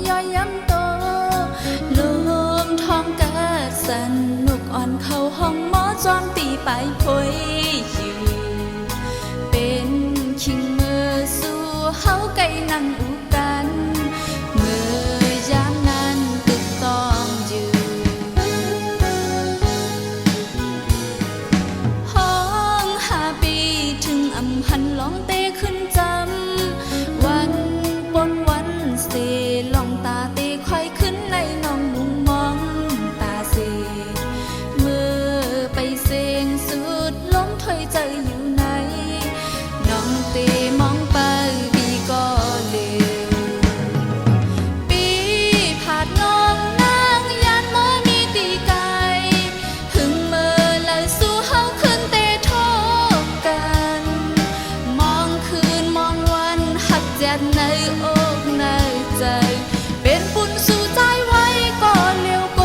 ย่อยย้ำโตลมท้องกะสนุกอ่อนเข้าห้องหมอจอมตีไปพยอยู่เป็นคิงมือสู่เฮาไก่นั่งอุกันเมื่อยามนั้นตึกต้องอยู่ห้อง5 ปีถึงอำหันลองเตะขึ้นจำวันปนวันเสลองตาเตะค่อยขึ้นในน้องมุงมองตาเสเมื่อไปเสียงสุดล้มถอยใจอยู่ไหนน้องเตะมองไปปีก็เร็วปีผ่านน้องนางยานเมื่อมีตีไกลหึงเมื่อเลยสู้เฮาขึ้นเตะโทษกันมองคืนมองวันหักเจ็ดในอกในใจเป็นปุ่นสู่ใจไว้ก็เร็วก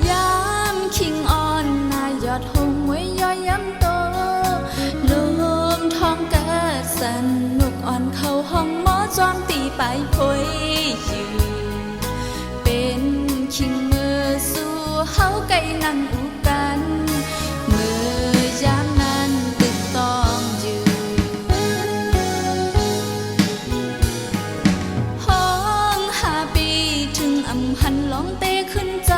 ยามคิงอ่อนนายอดหงไว้ย่อยย้ำโตลมท้องกะสนุกอ่อนเข้าห้องหมอจอมตีไปพยอยู่เป็นคิงมือสู่เฮาไก่นั่งอุกันเมื่อยามนั้นตึกต้องอยู่ห้อง5 ปีถึงอำหันลองเตะขึ้นจ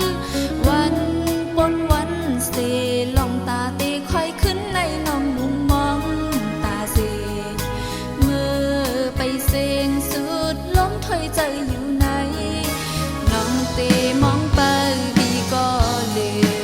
ำวันปนวันเสลองตาเตะค่อยขึ้นในน้องมุงมองตาเสเมื่อไปเสียงสุดล้มถอยใจอยู่ไหนน้องเตะมองไปดีก็เร็ว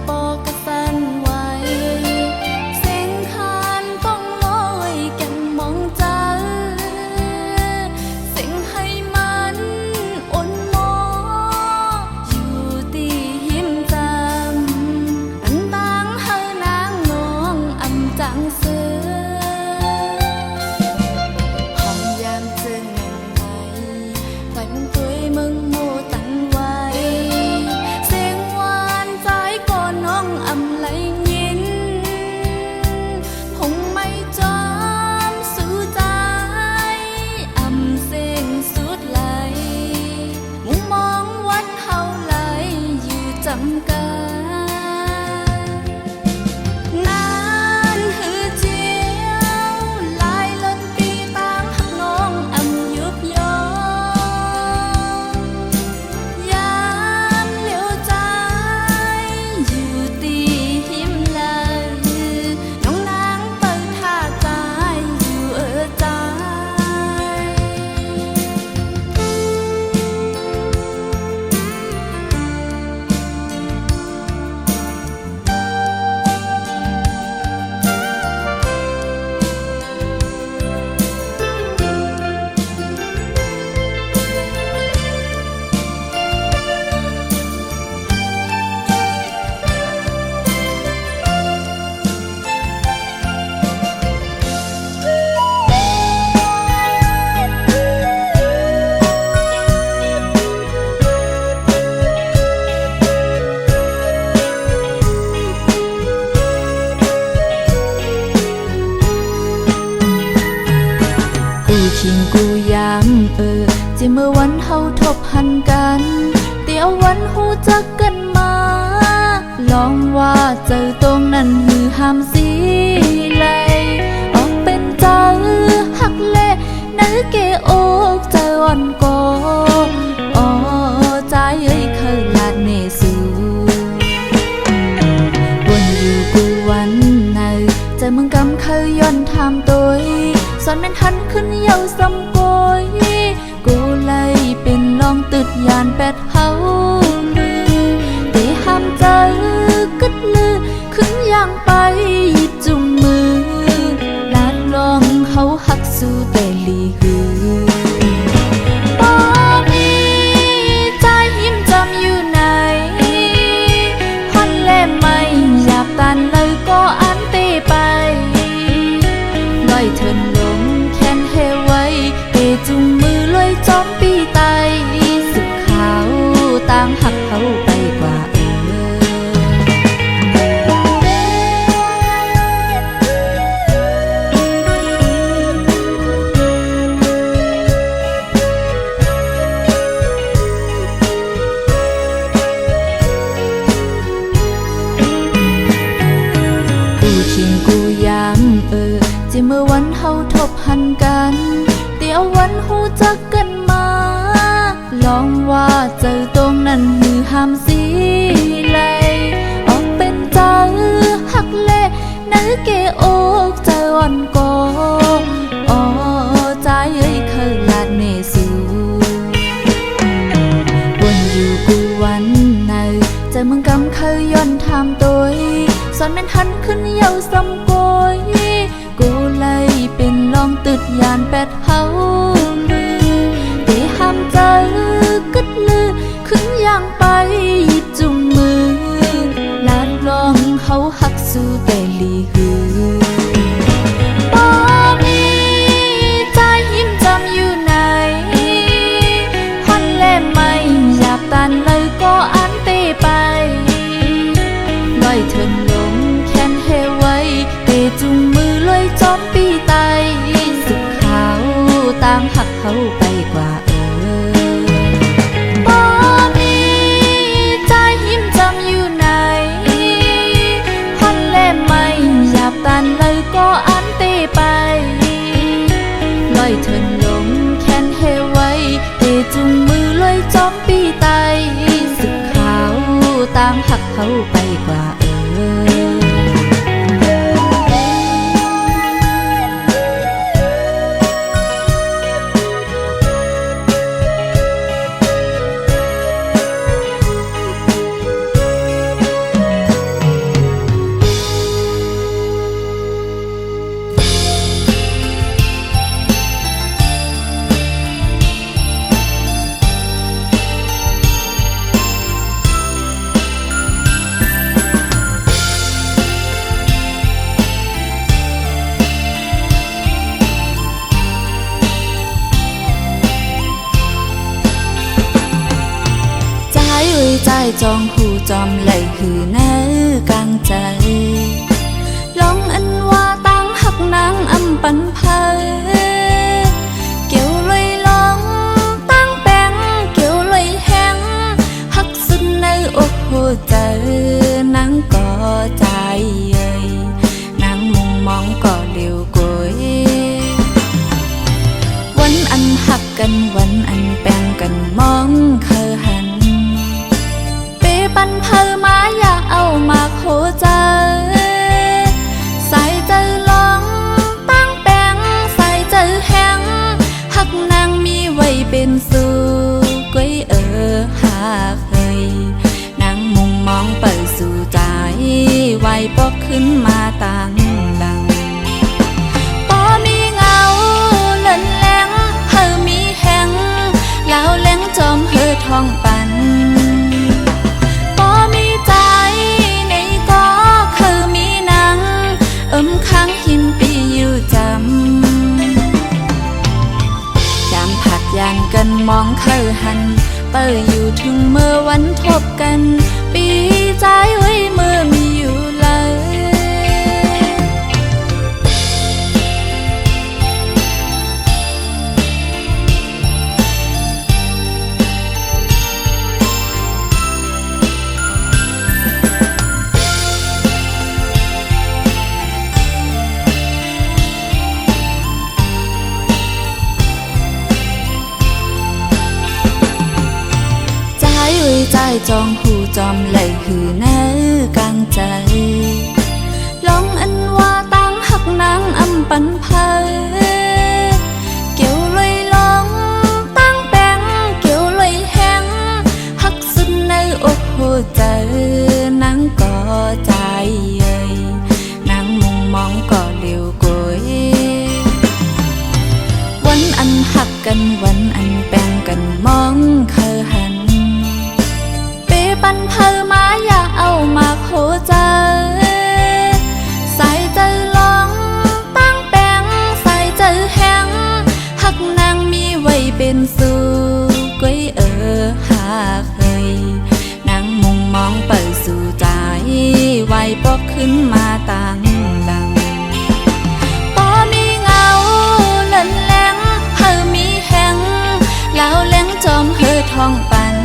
ปอกระสันไหวเสียงคานป้องลอยแก่นมองใจเสียงให้มันอ่อนมออยู่ตียิ้มจำอันต่างเฮานางน้องอำจังเสือห้องยามเจอเงินไหนไฟมันตุยมึงโมตันไว้เสียงหวานใจก่อนน้องอำไหลยินคงไม่จอมสู้ใจอำเสียงสุดไหลมุมมองวัดเฮาไหลอยู่จำกันนานหือเจียวหลายล้นปีตามหักน้องอำยุบยอยามเหลียวใจอยู่ตีหิมไหลน้องนางเปิดท่าใจอยู่ใจ กูชิงกูยามจะเมื่อวันเฮาทบหันกันเดี๋ยววันหูจักกันมาลองว่าเจอตรงนั้นหือห้ามสีเลยออกเป็นเจอหักเล่นึกเกอกเจอวันก่อนอ๋อใจเคยลาดเนสูวนอยู่กูวันไหนใจมึงกำเคยย้อนทำตัวสอนแม่นหันขึ้นเยาสำโกยกูเลยเป็นลองตึดยานแปดเฮาลือตีห้ามเจอกึดลือขึ้นย่างไปหยิบจุ่มมือลาดลองเฮาหักสู้แต่ลีหือบ่มีใจยิ้มจำอยู่ไหนฮอนเล่ไม่หยาบตันเลยก็อันตีไปลอยเถินลงแค้นเฮไว้เกจุงมือลอยจอมปีไตสุดขาวต่างหักเขาไปกว่ากูชิงกูยามจะเมื่อวันเฮาทบหันกันเดี๋ยววันหูจักกันมาลองว่าเจอตรงนั้นหือห้ามสีเลยออกเป็นเจอหักเล่นึกเกอกเจอวันก่อนอ๋อใจเคยลาดเนสูวนอยู่กูวันไหนใจมึงกำเคยย้อนทำตัวสอนแม่นหันขึ้นเยาสำโกยกูเลยเป็นลองตึดยานแปดเฮาลือตีห้ามเจอกึดลือขึ้นย่างไปหยิบจุ่มมือลาดลองเฮาหักสู้แต่ลีหือบ่มีใจยิ้มจำอยู่ไหนฮอนเล่ไม่หยาบตันเลยก็อันตีไปลอยเถินลงแค้นเฮไว้เตจุงมือลอยจอมปีไตสุดขาวต่างหักเขาไปกว่าบ่มีใจยิ้มจำอยู่ไหนฮอนเล่ไม่หยาบตันเลยก็อันตีไปลอยเถินลงแค้นเฮไว้เตจุงมือลอยจอมปีไตสุดขาวต่างหักเขาไปกว่า จองหูจอมไหลหือเนื้อกลางใจลองอันว่าตั้งหักนางอำปันเพอเกี่ยวเลยลองตั้งแป้งเกี่ยวเลยแห้งหักสุดในอกหัวใจนางก็ใจเอ่ยนางมุงมองก็เลี้ยวกวยวันอันหักกันวันอันแป้งกันมองเคยหันปันเพอมาอยากเอามาโคใจใส่ใจลองตั้งแป้งใส่ใจแห้งหักนางมีไว้เป็นสู่ก้อยหากเคยนางมุงมองเปิดสู่ใจไว้ปอกขึ้นมาต่างดังปอมีเงาเล่นแหลงเฮอมีแห้งแล้วแหลงจอมเฮอทองปันค้างหิมปีอยู่จำยามผัดยานกันมองเคยหันเปิดอยู่ถึงเมื่อวันทบกันปีใจไว้เมื่อมีอยู่เลยใจจองหูจอมไหลหือเนื้อกลางใจลองอันว่าตั้งหักนางอำปันเพอเกี่ยวเลยลองตั้งแป้งเกี่ยวเลยแห้งหักสุดในอกหัวใจนางก็ใจเอ่ยนางมุงมองก็เลี้ยวกวยวันอันหักกันวันอันแป้งกันมองเคยหันปันเพอมาอยากเอามาโคใจใส่ใจลองตั้งแป้งใส่ใจแห้งหักนางมีไว้เป็นสู่ก้อยหากเคยนางมุงมองเปิดสู่ใจไว้ปอกขึ้นมาต่างดังปอมีเงาเล่นแหลงเฮอมีแห้งแล้วแหลงจอมเฮอทองปัน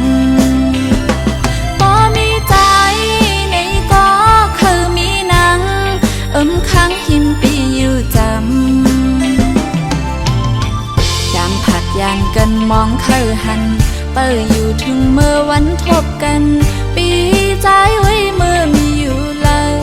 ค้างหิมปีอยู่จำยามผัดยานกันมองเคยหันเปิดอยู่ถึงเมื่อวันทบกันปีใจไว้เมื่อมีอยู่เลย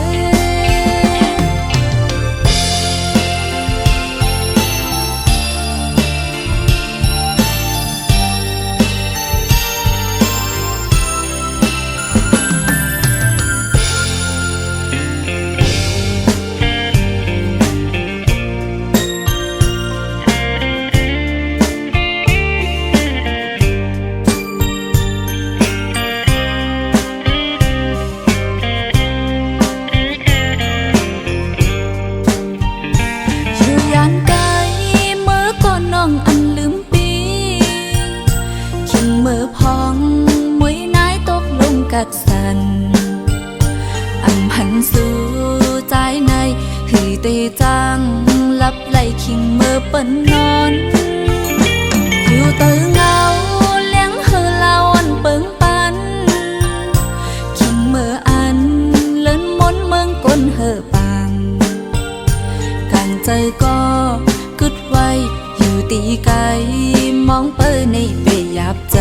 กัดสันอำหันสู่ใจในหือเตจังลับไหลคิงเมื่อเปิ้นนอนอยู่เตอเงาเลี้ยงเฮอลาวันเปิงปันคิงเมื่ออันเลินมนเมืองก้นเฮอปังกันใจก็กึดไว้อยู่ตีไกลมองเปิ้นในเปยับใจ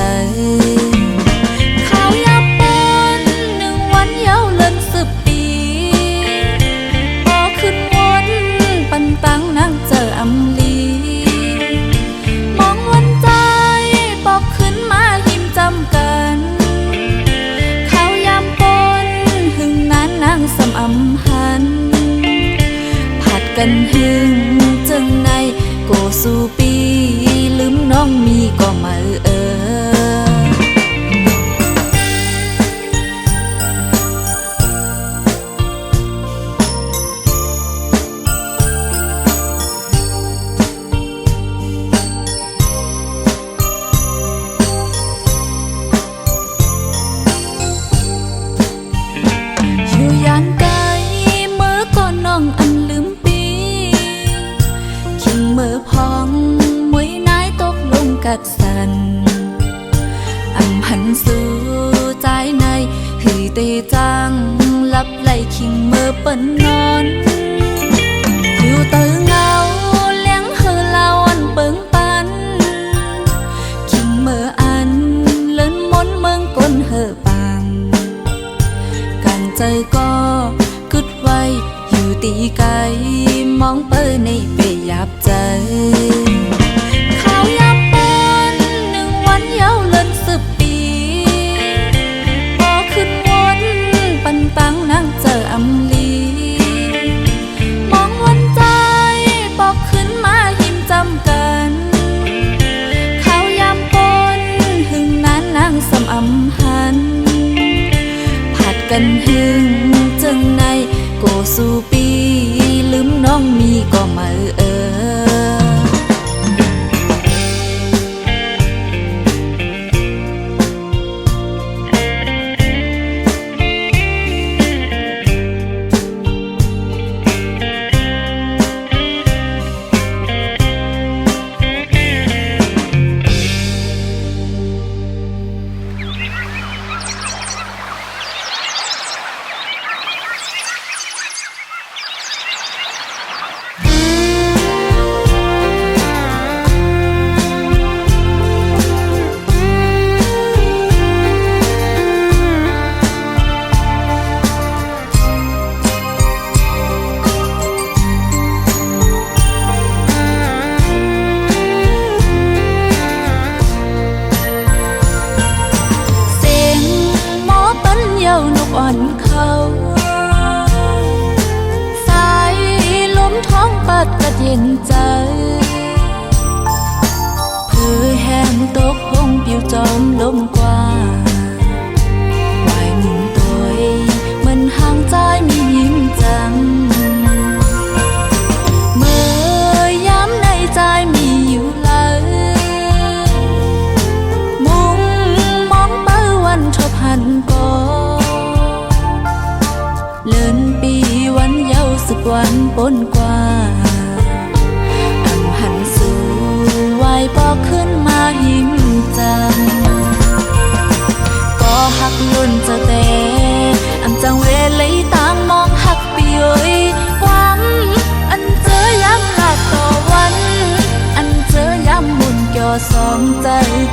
ตั้งนางเจออำลีมองวันใจปอกขึ้นมาหิมจำกันเขายามปนหึงนั้นนางสำอำหันผัดกันหึงจึงในโกสู่ปีลืมน้องมีก็มา เปิ้นนอนอยู่เตอเงาเลี้ยงเฮอลาวันเปิงปันคิงเมื่ออันเลินมนเมืองก้นเฮอปังกันใจก็กึดไว้อยู่ตีไกลมองเปิ้นในเปยับใจเขายับปนหนึ่งวันยาวเลิน10 ปีพอขึ้นวนปันปังนั่งเจออำลีมองวันใจบอกขึ้นมาหิมจำกันเขายามปนหึงนั้นนางสำอำหันผัดกันหึงจึงในโกสู่ปีลืมน้องมีก็มาอ่อนเขาสายลมท้องปัดกระเย็นใจเพื่อแห้งตกห้องปิวจอมลมกว่าไหวหมุนตัวมันห่างใจมียิ้มจังเมื่อย้ำในใจมีอยู่เลยมุงมองเป้าวันชอบหันก่อเลินปีวันเยาว์10 วันปนกว่าอำหันสู่ไหวปอขึ้นมาหิมจังก็หักลุ่นจะแต่อำจังเวลีต่างมองหักปีเอ้ยความอันเจอย้ำหลักต่อวันอันเจอย้ำมุนเกี่ยวสองใจ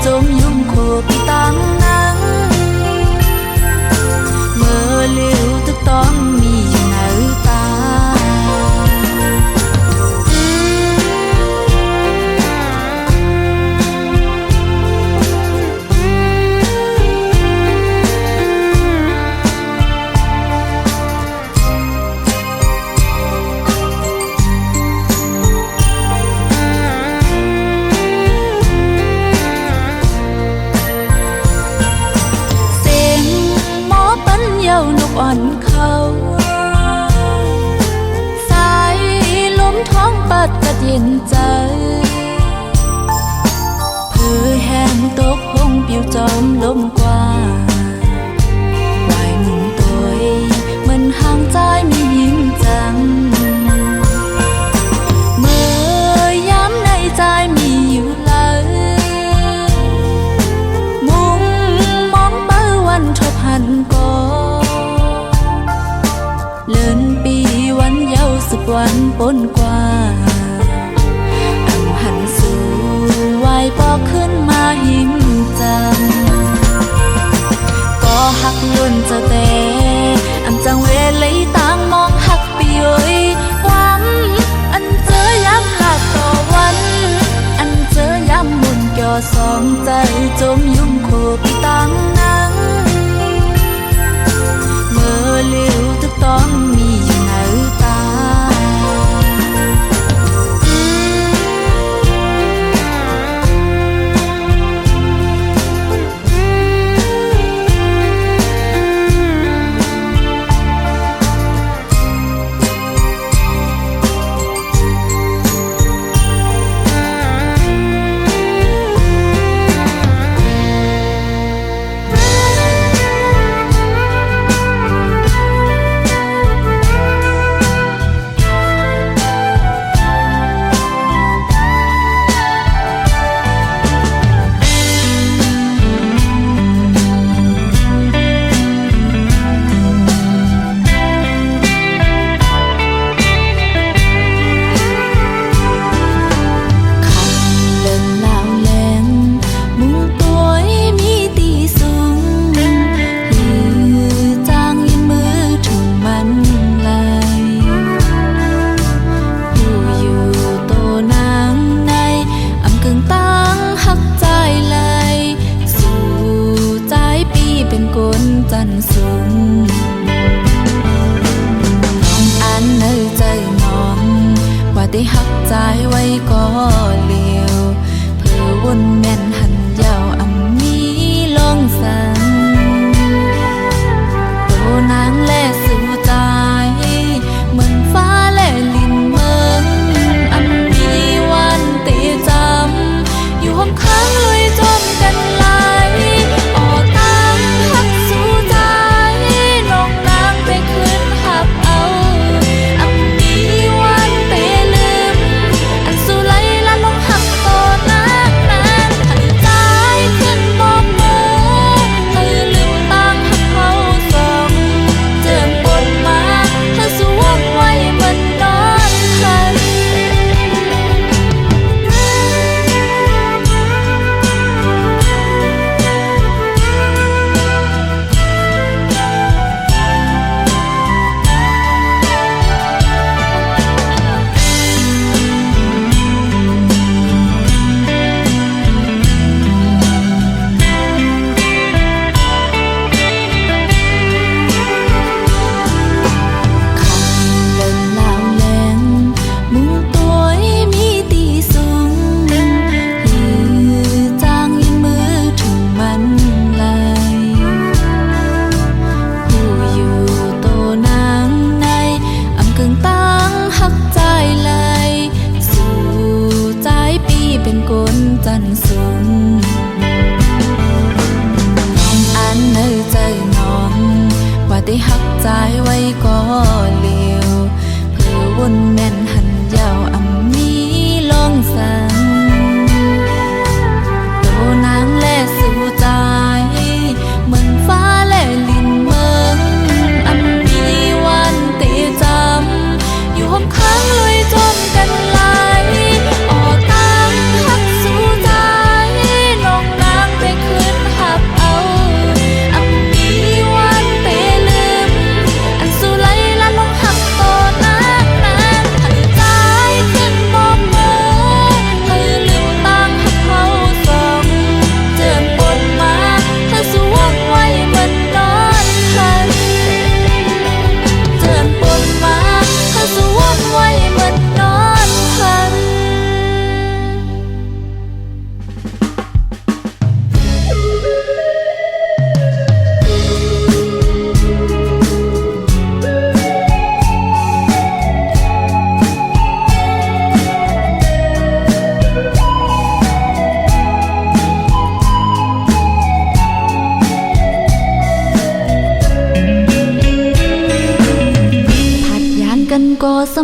จมยุ่งโคปีตังนังเมื่อเลี้ยวตึกต้องมีอยู่ในตาอ่อนเขาสายลมท้องปัดกระเย็นใจเพื่อแห้งตกห้องปิวจอมลมกว่าไหวหมุนตัวมันห่างใจมียิ้มจังเมื่อย้ำในใจมีอยู่เลยมุงมองเป้าวันชอบหันก่อเลินปีวันเยาว์10 วันปนกว่าอำหันสู่ไหวปอขึ้นมาหิมจังก็หักลุ่นจะแต่อำจังเวลีต่างมองหักปีเอ้ยความอันเจอย้ำหลักต่อวันอันเจอย้ำมุนเกี่ยวสองใจจมยุ่งโคปีตังนังเมื่อเลี้ยวตึกต้องมีอยู่ในตา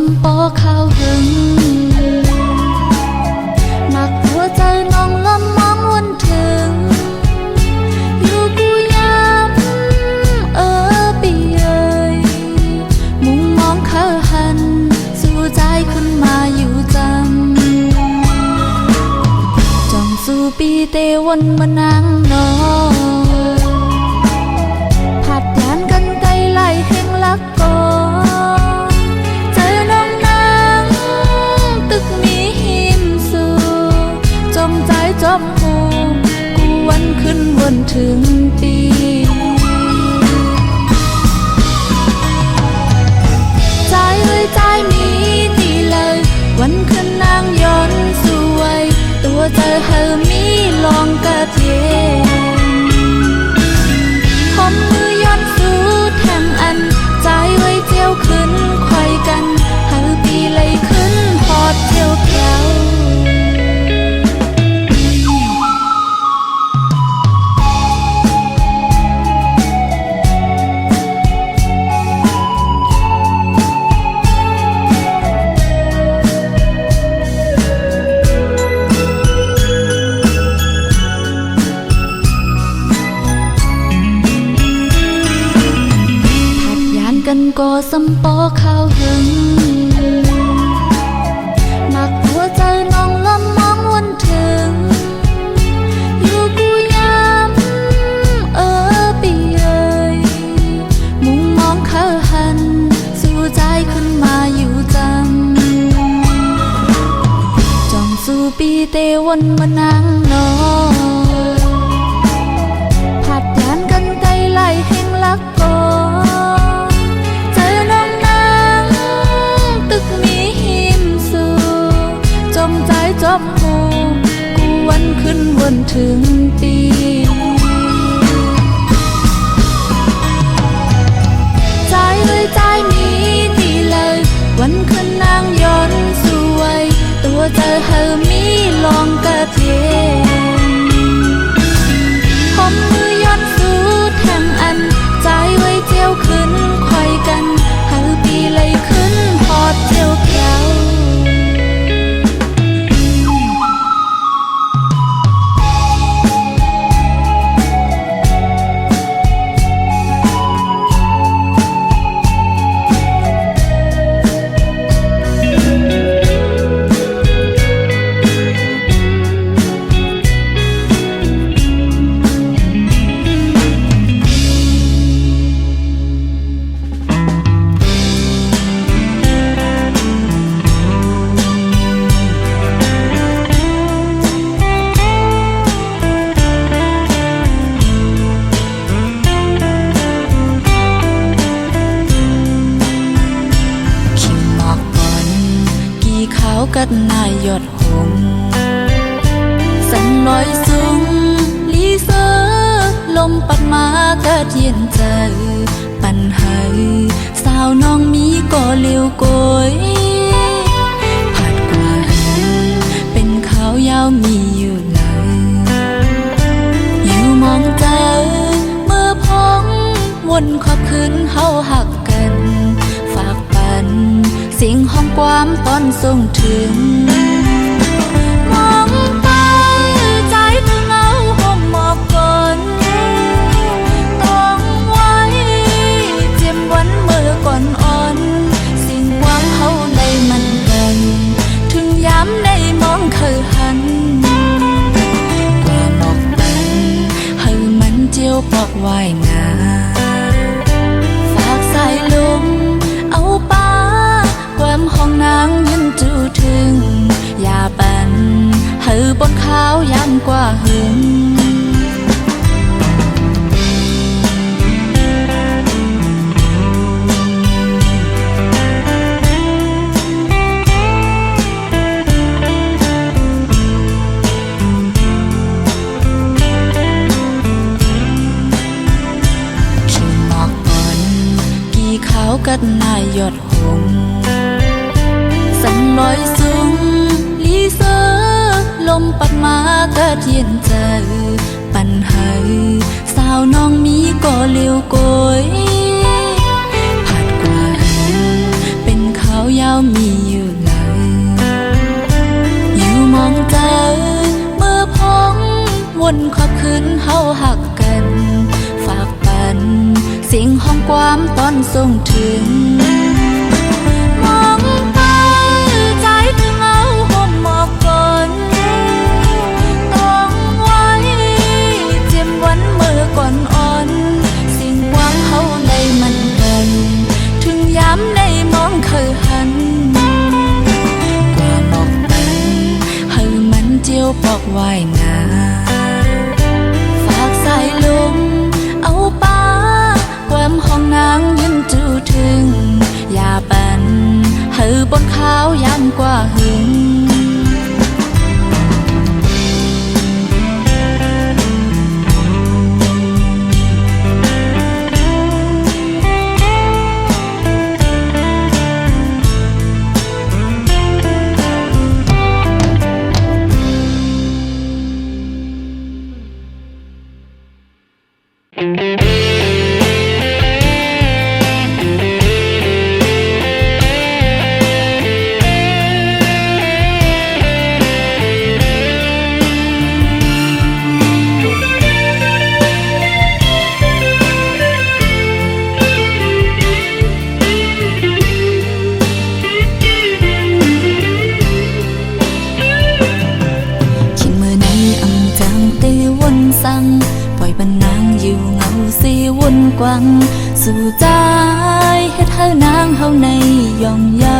ำปอข้าวหึงหนักหัวใจน้องละมองวันถึงอยู่กูย้ำปีเอ่ยมุงมองเขาหันสู่ใจขึ้นมาอยู่จำจองสู่ปีเตวันมานั่งนอนผัดยานกันไกลไล่แห่งลักกอเจอน้องนางตึกมีหิมสู่จมใจจมหูกูวันขึ้นวนถึงปีใจเอ้ยใจมีตีเลยวันขึ้นนางย้อนสวยตัวเจอเธอมีลองกระเทียหอมมือย้อนสู่แทงอันใจไว้เจียวขึ้นไขว่กันเธอปีเลยขึ้นพอดเที่ยวแถวกันก็สำปอข้าวหึงหนักหัวใจน้องละมองวันถึงอยู่กูย้ำปีเอ่ยมุงมองเขาหันสู่ใจขึ้นมาอยู่จำจองสู่ปีเตวันมานั่งนอนผัดยานกันไกลไล่แห่งลักกอจบหูกูวันขึ้นวนถึงปีใจเอ้ยใจมีตีเลยวันขึ้นนางย้อนสวยตัวเจอเธอมีลองกระเทียหอมมือย้อนสู่แทงอันใจไว้เจียวขึ้นไขว่กันเธอปีเลยขึ้นพอดเที่ยวแถวกัดนายยอดหงสันลอยสูงลีเซอลมปัดมากัดเย็นใจปันหายสาวน้องมีก่อเลี้ยวโกยผัดกว่าเป็นขาวยาวมีอยู่เลยอยู่มองใจเมื่อพองวนขอบคืนเฮาหักกันฝากปันเสียงห้องความตอนส่งถึงมองไปใจถึงเอาห่มหมอกก่อนต้องไว้เจ็บวันเมื่อก่อนอ่อนสิ่งความเฮาในมันกันถึงย้ำในมองเคยหันกว่าหมอกตันให้มันเจียวปอกไว้งาฝากสายลมเอาป้าความห้องนางยืนจูถึงอย่าปันเหือบนขาวยานกว่าหึงขิงหมอกก่อนกี่ขาวกัดนายยอดหงสันลอยสูงลีเซอลมปัดมากัดเย็นใจปันหายสาวน้องมีก่อเลี้ยวโกยผัดกว่าเป็นขาวยาวมี วนขอคืนเฮาหักกันฝากปันเสียงห้องความตอนส่งถึงมองไปใจถึงเอาห่มหมอกก่อนต้องไว้เจียมวันเมื่อก่อนอ่อนสิ่งความเฮาในมันกันถึงย้ำในมองเคยหันกว่าบอกกันให้มันเจียวปอกไว้งาฝากสายลมเอาป้าความห้องนางยืนจูถึงอย่าปันให้บนขาวยามกว่าหึงปล่อยบรรนางอยู่เงาสีวนกวังสู่ใจเฮ็ดให้นางเฮาในย่องเยา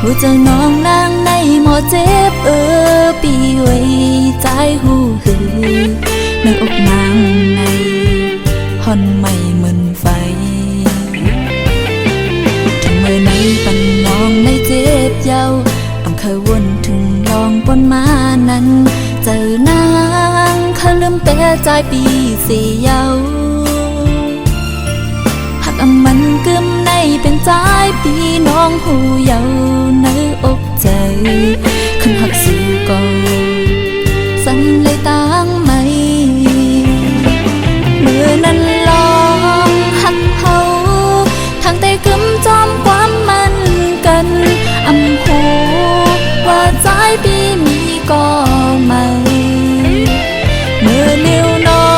หัวใจน้องนางในหมอเจ็บปีไว้ใจหูหือในอกนางในห่อนไม่เหมือนไฟถึงเมื่อในปันน้องในเจ็บเยาอำเคยวนถึงลองปนมานั้นเจอนางเขาลืมแต่ใจปีสีเยาหักมันกึมในเป็นใจปีน้องหูเยาในอกใจขึ้นหักสู่ก่อนสั่นเลยตั้งไม่เมื่อนั้นลองหักเฮาทางแต่กึมจอมความมันกันอำหูว่าใจปีมีก็ไม่เมื่อเลี้ยวน้อ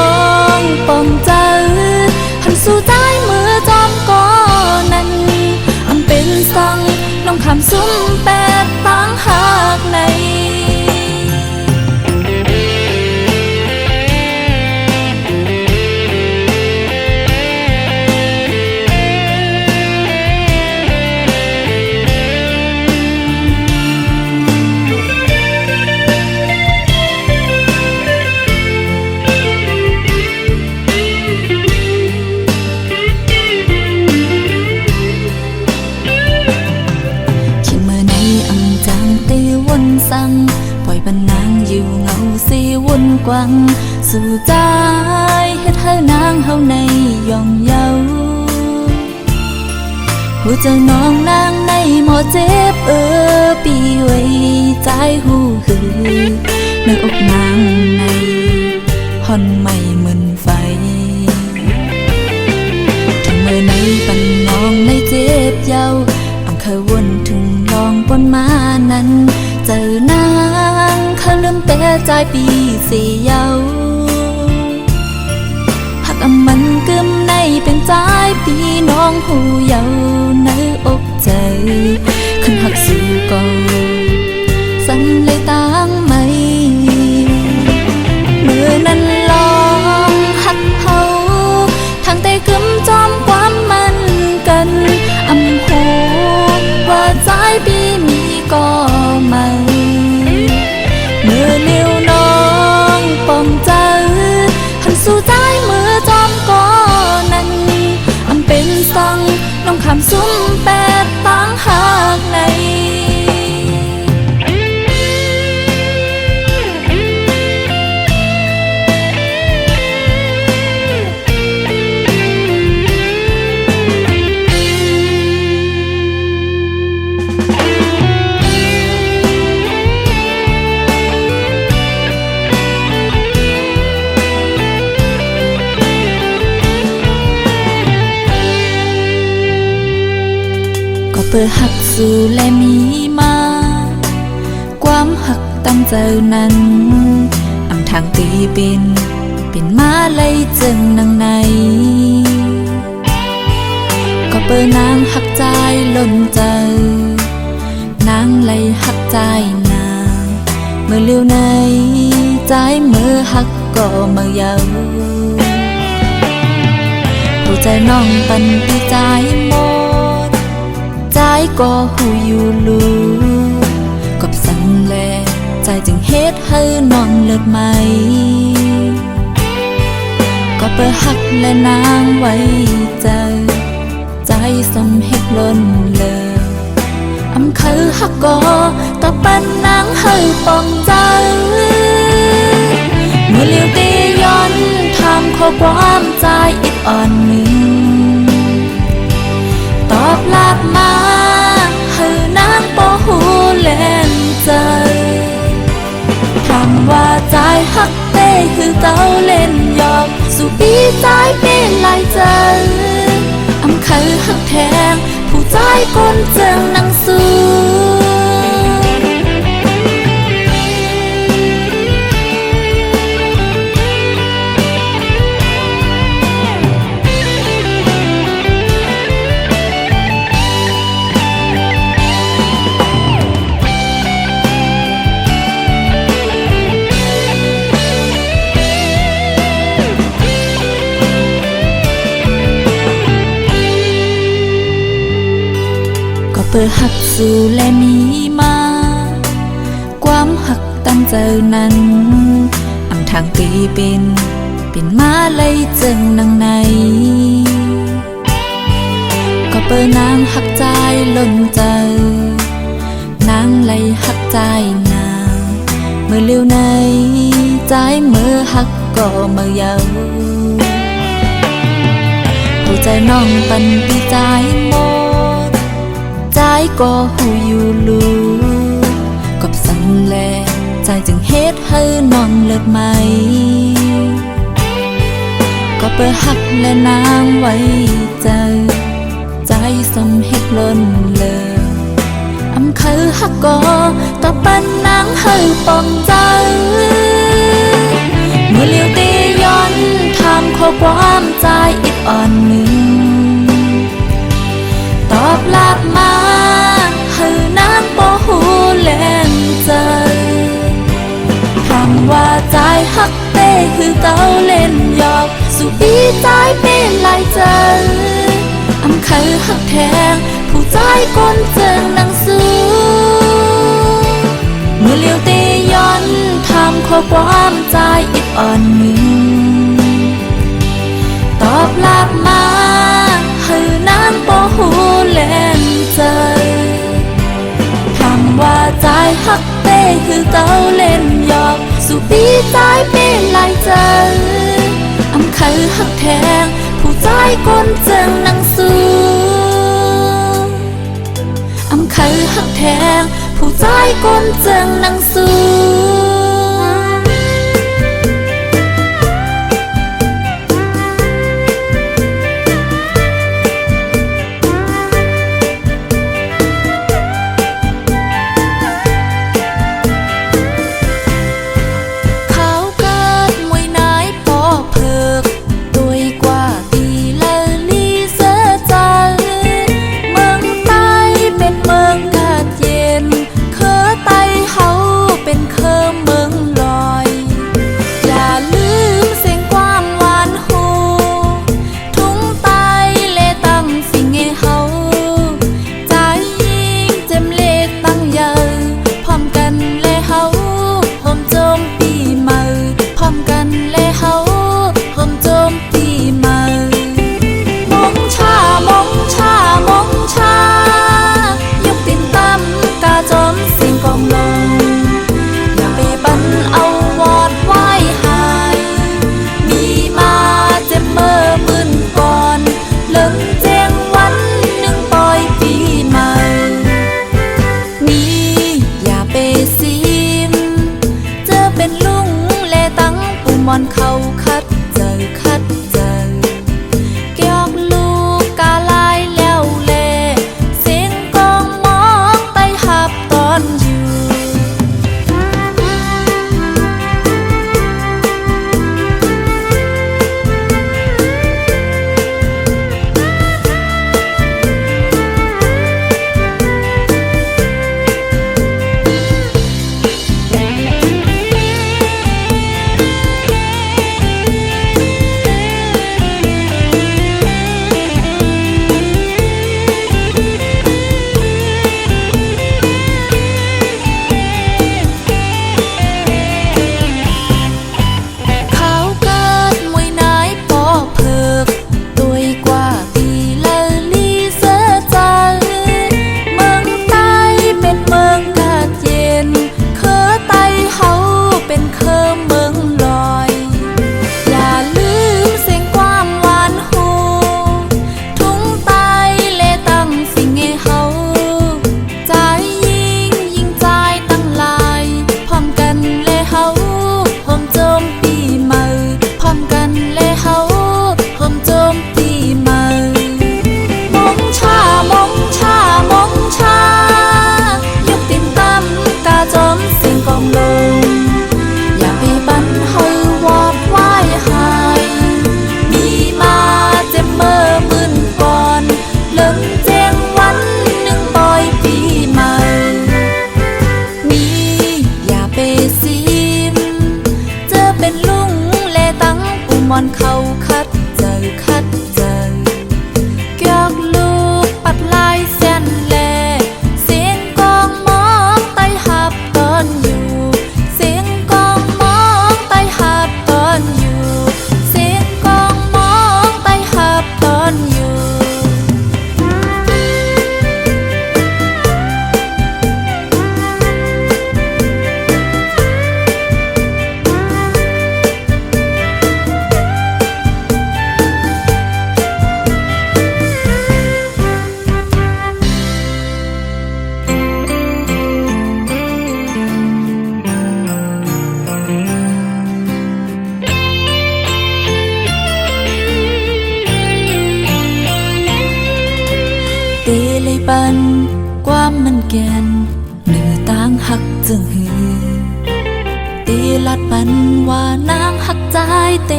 งปองเจอหันสู่ใจเมื่อจอมก่อนั้นอำเป็นสังน้องคำซุ้มแปดตั้งหากในปล่อยบรรนางอยู่เงาสีวนกวังสู่ใจเฮ็ดให้นางเฮาในย่องเยาหัวใจน้องนางในหมอเจ็บปีไว้ใจหูหือในอกนางในห่อนไม่เหมือนไฟถึงเมื่อในปันน้องในเจ็บเยาอำเคยวนถึงลองปนมานั้นเจอนางเขาลืมแต่ใจปีสีเยาหักมันกึมในเป็นใจปีน้องหูเยาในอกใจขึ้นหักสู่ก่อนสั่นเลยตั้งไม่เมื่อนั้นลองหักเฮาทางแต่กึมจอมความมันกันอำหูว่าใจปีมีก็ไม่เมื่อเลี้ยวน้องปองเจอหันสู่ใจเมื่อจอมก่อนั้นอำเป็นสังน้องคำซุ้มแปดตั้งหากใน เปิดหักสู่และมีมาความหัก ตั้งเจอนั้นอำทางตีเป็นมาเลยจึงนางในก็เปิดนางหักใจล้นเจอนางเลยหักใจนางเมื่อเลี้ยวในใจเมื่อหักก็เมื่อเยาหัวใจน้องปันปีใจหมดใจก็หูอยู่ลูกับสันแลใจจึงเฮ็ดให้น้องเลิศไหมก็เปิดหักและนางไว้เจอใจสมเฮ็ดล้นเลยอำคือหักก็ต่อปันนางให้ปองใจเมื่อเลี้ยวตีย้อนทำข้อความใจอิดอ่อนหนึ่งตอบลาบมาให้นางปอหูเล่นใจคำว่าใจหักเต้คือเต้าเล่นหยอกสู่ปีใจเป็นลายใจอำคือหักแทงผู้ใจก้นเจิงนังสู้เปิดหักสู่และมีมาความหักตั้งเจอนั้นอำทางตีเป็นมาเลยจึงนางในก็เปิดนางหักใจล้นเจอนางเลยหักใจนางเมื่อเลี้ยวในใจเมื่อหักก็เมื่อเยาหัวใจน้องปันปีใจหมดใจก็หูอยู่ลูกับสันแลใจจึงเฮ็ดให้น้องเลิศไหมก็เปิดหักและนางไว้เจอใจสมเฮ็ดล้นเลยอำคือหักก็ต่อปันนางให้ปองใจเมื่อเลี้ยวตีย้อนทำข้อความใจอิดอ่อนหนึ่งตอบลาบมาให้นางปอหูเล่นใจคำว่าใจหักเต้คือเต้าเล่นหยอกสู่ปีใจเป็นลายใจอำคือหักแทงผู้ใจก้นเจิงนังสู้เมื่อเลี้ยวตีย้อนทำข้อความใจอิดอ่อนหนึ่งตอบลาบมาให้นางปอหูเล่นใจคำว่าใจหักเต้คือเต้าเล่นหยอกสู่ปีใจเป็นลายใจอำคือหักแทงผู้ใจก้นเจิงนังสู้อำคือหักแทงผู้ใจก้นเจิงนังสู้เป็นเมืองกาดเย็นเคอไตเฮาเป็นเคอ ปันความมันแกนเนื้อต่างหักจึงหือตีลัดปันว่านางหักใจเต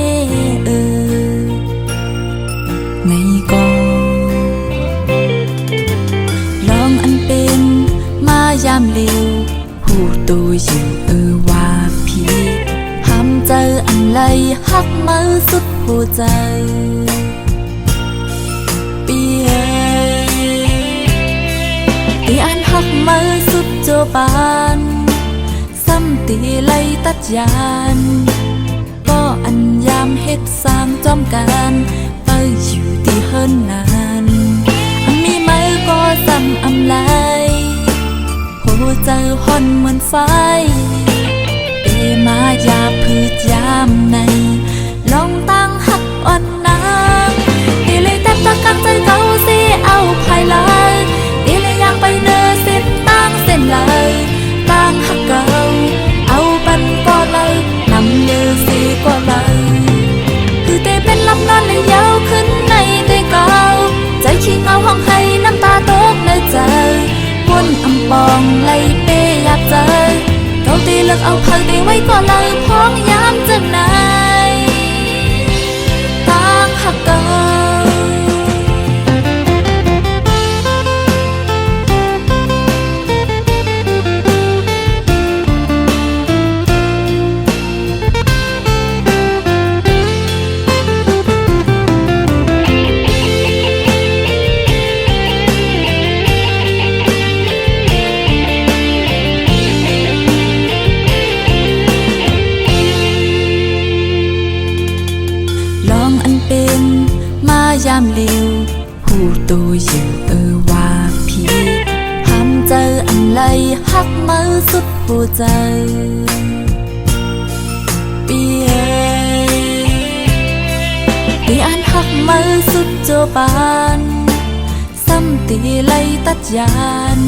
ในกองลองอันเป็นมายามเร็วหูตัวอยู่ว่าพี่ห้ามเจออันไรหักมือสุดหัวใจปีตีอันหักมือสุดโจบานซ้ำตีไล่ตัดยานก็อันยามเฮ็ดสร้างจอมการไปอยู่ที่เฮิรนนานมีมือก็ซ้ำอำไลหัวใจห่อนเหมือนไฟเอมายาพืชยามในลองตั้งหักอ่อนนางตีเลยแต่ตะกังใจเก่าสิเอาภายหลังตีเลยอยากไปเนื้อสิ้นตั้งเส้นเลยตั้งหักเก่าเอาปันก็เลยนำเนื้อสีก็เลยคือเตเป็นลำนอนเลยยาวขึ้นในเตเก่าใจขี้เงาห้องให้น้ำตาตกในใจวนอำปองไล่เปอยากเจอเขาตีเลิกเอาพังตีไว้ก็เลยพ้องย้ำจังไหนตั้งหักเก่ายามเร็วหูตัวอยู่ว่าพี่ห้ามเจออันไรหักมือสุดหัวใจปีตีอันหักมือสุดโจบานซ้ำตีไล่ตัดยาน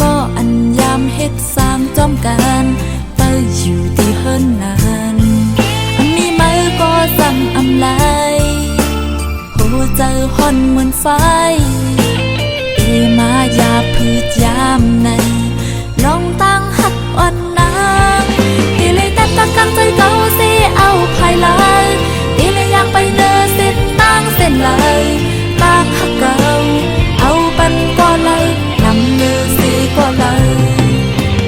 ก็อันยามเฮ็ดสร้างจอมการไปอยู่ที่เฮิรนนานมีมือก็ซ้ำอำไลหัวใจห่อนเหมือนไฟเอมายาพืชยามในลองตั้งหักอ่อนนางตีเลยแต่ตะกังใจเก่าสิเอาภายหลังตีเลยอยากไปเนื้อสิ้นตั้งเส้นเลยตั้งหักเก่าเอาปันก็เลยนำเนื้อสีก็เลย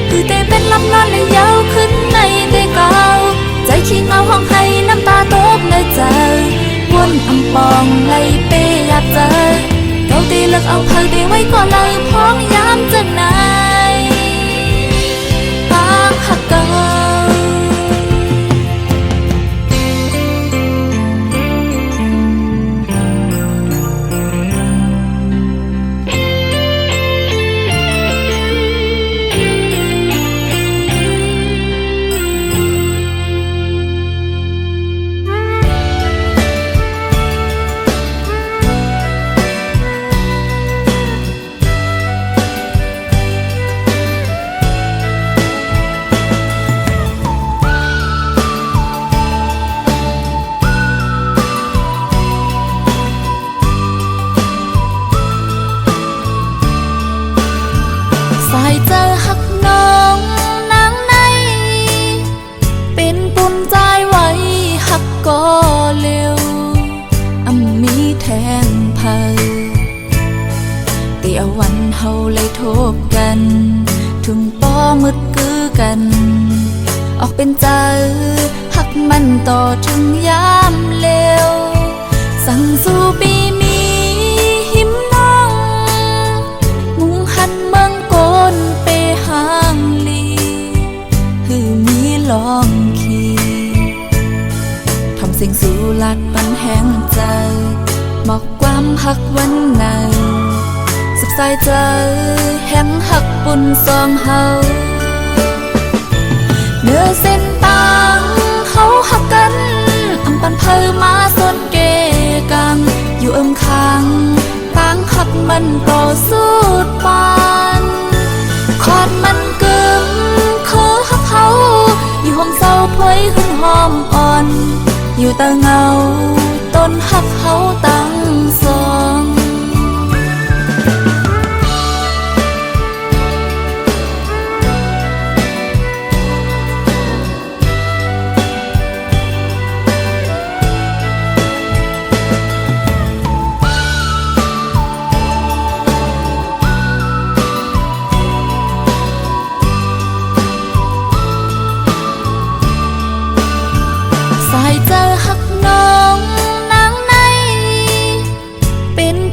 คือเตเป็นลำนอนเลยยาวขึ้นในเตเก่าใจขี้เงาห้องให้น้ำตาตกในใจวนอำปองไล่เปอยากเจอเขาตีเลิกเอาพังตีไว้ก็เลยพ้องย้ำจังไหนตั้งหักเก่าสายเจอหักน้องนางในเป็นปุ่นใจไว้หักก็เร็วมีแทงไพเตียววันเฮาเลยทบกันถึงป้อมืดกือกันออกเป็นใจหักมันต่อถึงยามเร็วสั่งสู่ปีมีหิมน้องมุงหันเมืองโกนเปหางลีหือมีลองขี่ทำเสียงสู่ลัดปันแห้งใจหมอกความหักวันในสับสายใจแห้งหักปุ่นซองเฮาเนื้อเส้นต่างเฮาหักกันอำปันเพอมาส่วนเกกังอยู่ข้างต่างหักมันต่อสู้ปานคอดมันกึมคือหักเฮาอยู่ห้องเศร้าพวยขึ้นหอมอ่อนอยู่ตาเงาต้นหักเฮาตั้งสอง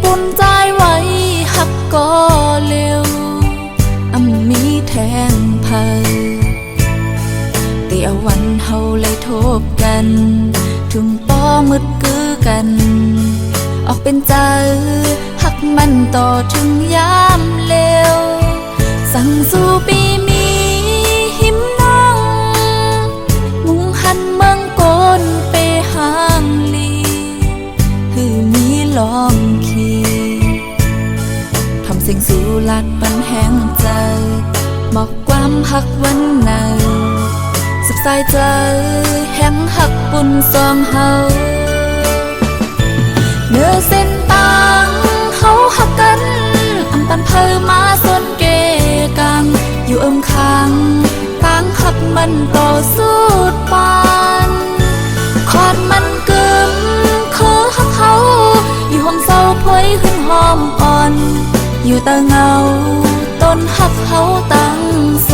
ปุ่นใจไว้หักก็เร็วมีแทงเผยเตียวันเฮาเลยทบกันถึงป้อมืดกือกัน ออกเป็นใจหักมันต่อถึงยามเลวสั่งสู่ปีมีหิมน้องมุงหันเมืองโกนไปห่างลีหือมีลองขีทำเสียงสู่ลัดปันแห้งใจบอกความหักวันไหนสุขสายใจแห้งหักปุ่นซอมเฮาเนื้อเส้นต่างเฮาหักกันปันเพอมาสนเกกังอยู่ข้างต่างหักมันต่อสู้ปานคอดมันกึมคือหักเขาอยู่ห้องเศร้าพวยขึ้นหอมอ่อนอยู่ตาเงาต้นหักเขาตั้งโซ